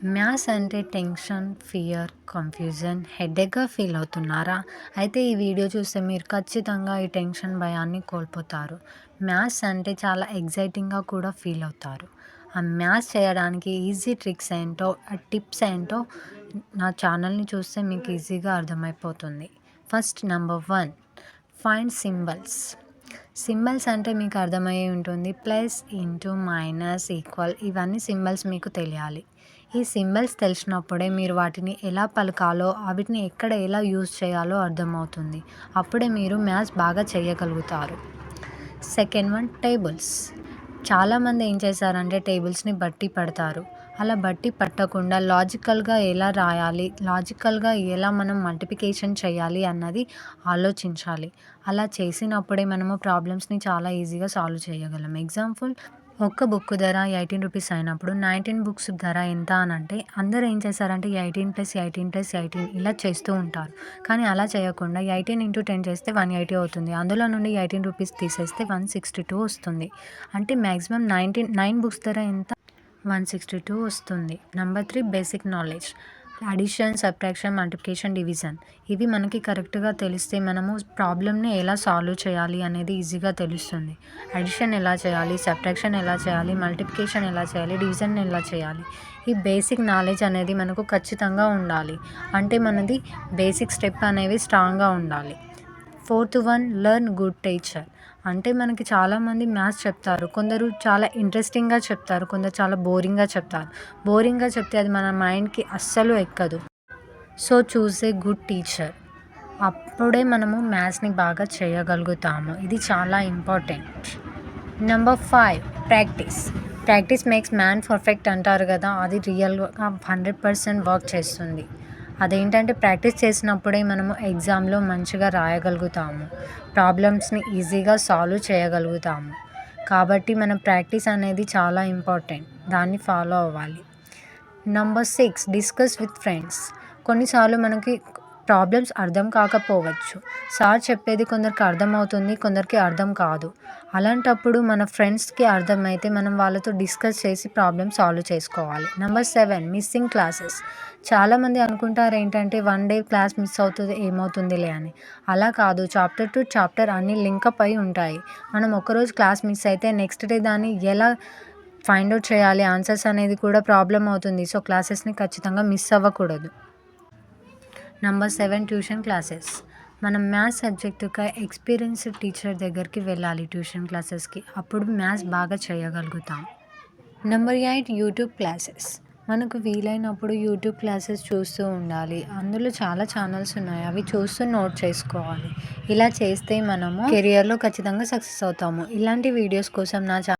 Maths అంటే tension, fear, confusion, హెడేక్‌గా feel అవుతున్నారా? అయితే ఈ వీడియో చూస్తే మీరు ఖచ్చితంగా ఈ టెన్షన్, భయాన్ని కోల్పోతారు. మ్యాథ్స్ అంటే చాలా ఎక్సైటింగ్‌గా కూడా ఫీల్ అవుతారు. ఆ మ్యాథ్స్ చేయడానికి ఈజీ ట్రిక్స్ ఏంటో, ఆ టిప్స్ ఏంటో నా ఛానల్‌ని చూస్తే మీకు ఈజీగా అర్థమైపోతుంది. First number 1 find symbols. Symbols అంటే మీకు అర్థమయ్యే ఉంటుంది. ప్లస్, ఇంటూ, మైనస్, ఈక్వల్ ఇవన్నీ సింబల్స్ మీకు తెలియాలి. ఈ సింబల్స్ తెలిసినప్పుడే మీరు వాటిని ఎలా పలకాలో, వీటిని ఎక్కడ ఎలా యూజ్ చేయాలో అర్థమవుతుంది. అప్పుడే మీరు మ్యాథ్స్ బాగా చేయగలుగుతారు. Second one tables. చాలామంది ఏం చేశారంటే టేబుల్స్‌ని బట్టి పడతారు. అలా బట్టి పట్టకుండా లాజికల్‌గా ఎలా రాయాలి, లాజికల్‌గా ఎలా మనం మల్టిప్లికేషన్ చేయాలి అన్నది ఆలోచించాలి. అలా చేసినప్పుడే మనము ప్రాబ్లమ్స్‌ని చాలా ఈజీగా సాల్వ్ చేయగలం. ఎగ్జాంపుల్, ఒక్క బుక్ ధర రూ. 18 అయినప్పుడు 19 బుక్స్ ధర ఎంత అనంటే అందరూ ఏం చేశారంటే 18+18+18 ఇలా చేస్తూ ఉంటారు. కానీ అలా చేయకుండా 18 × 10 చేస్తే 180 అవుతుంది. అందులో నుండి రూ. 18 తీసేస్తే 162 వస్తుంది. అంటే మ్యాక్సిమం 9 బుక్స్ ధర ఎంత? 162 వస్తుంది. Number 3 basic knowledge. Addition, subtraction, multiplication, division ఇవి మనకి కరెక్ట్‌గా తెలిస్తే మనము ప్రాబ్లమ్‌ని ఎలా సాల్వ్ చేయాలి అనేది ఈజీగా తెలుస్తుంది. అడిషన్ ఎలా చేయాలి, సబ్ట్రాక్షన్ ఎలా చేయాలి, మల్టిప్లికేషన్ ఎలా చేయాలి, డివిజన్ ఎలా చేయాలి. ఈ బేసిక్ నాలెడ్జ్ అనేది మనకు ఖచ్చితంగా ఉండాలి. అంటే మనది బేసిక్ స్టెప్ అనేవి స్ట్రాంగ్‌గా ఉండాలి. Fourth one learn good teacher. అంటే మనకి చాలామంది మ్యాథ్స్ చెప్తారు. కొందరు చాలా ఇంట్రెస్టింగ్‌గా చెప్తారు. కొందరు చాలా బోరింగ్‌గా చెప్తారు. బోరింగ్‌గా చెప్తే అది మన మైండ్‌కి అస్సలు ఎక్కదు. So choose a good teacher. అప్పుడే మనము మ్యాథ్స్‌ని బాగా చేయగలుగుతాము. ఇది చాలా important. Number 5 practice. Practice makes man perfect అంటారు కదా! అది రియల్‌గా 100% వర్క్ చేస్తుంది. అదేంటంటే ప్రాక్టీస్ చేసినప్పుడే మనము ఎగ్జామ్‌లో మంచిగా రాయగలుగుతాము. ప్రాబ్లమ్స్‌ని ఈజీగా సాల్వ్ చేయగలుగుతాము. కాబట్టి మన ప్రాక్టీస్ అనేది చాలా ఇంపార్టెంట్. దాన్ని ఫాలో అవ్వాలి. Number 6 discuss with friends. కొన్నిసార్లు మనకి ప్రాబ్లమ్స్ అర్థం కాకపోవచ్చు. సార్ చెప్పేది కొందరికి అర్థమవుతుంది, కొందరికి అర్థం కాదు. అలాంటప్పుడు మన ఫ్రెండ్స్‌కి అర్థమైతే మనం వాళ్ళతో డిస్కస్ చేసి ప్రాబ్లమ్ సాల్వ్ చేసుకోవాలి. Number 7 missing classes. చాలామంది అనుకుంటారు ఏంటంటే 1 డే క్లాస్ మిస్ అవుతుంది ఏమవుతుందిలే అని. అలా కాదు, చాప్టర్ టు చాప్టర్ అన్నీ లింకప్ అయి ఉంటాయి. మనం ఒకరోజు క్లాస్ మిస్ అయితే నెక్స్ట్ డే దాన్ని ఎలా ఫైండ్ ఔట్ చేయాలి ఆన్సర్స్ అనేది కూడా ప్రాబ్లమ్ అవుతుంది. సో క్లాసెస్‌ని ఖచ్చితంగా మిస్ అవ్వకూడదు. Number 7 tuition classes. మనం మ్యాథ్స్ సబ్జెక్టుకి ఎక్స్పీరియన్స్డ్ టీచర్ దగ్గరికి వెళ్ళాలి ట్యూషన్ క్లాసెస్‌కి. అప్పుడు మ్యాథ్స్ బాగా చేయగలుగుతాం. Number 8 YouTube classes. మనకు వీలైనప్పుడు యూట్యూబ్ క్లాసెస్ చూస్తూ ఉండాలి. అందులో చాలా ఛానల్స్ ఉన్నాయి. అవి చూస్తూ నోట్ చేసుకోవాలి. ఇలా చేస్తే మనము కెరియర్‌లో ఖచ్చితంగా సక్సెస్ అవుతాము. ఇలాంటి వీడియోస్ కోసం నా